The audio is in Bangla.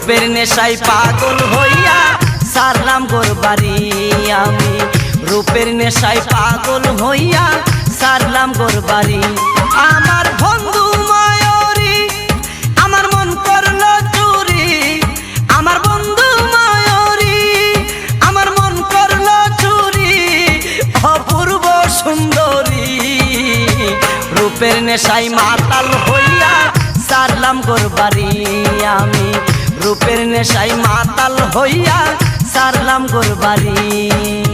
রূপের নেশায় পাগল হইয়া সারলাম গোর বাড়ি আমি রূপের নেশায় পাগল হইয়া সারলাম গোর বাড়ি আমার বন্ধু ময়ূরী আমার মন করলো চুরি আমার বন্ধু ময়ূরী আমার মন করলো চুরি অপূর্ব সুন্দরী রূপের নেশায় মাতাল হইয়া সারলাম গোর বাড়ি আমি রূপের নেশায় মাতাল হইয়া সারলাম গোর বাড়ি।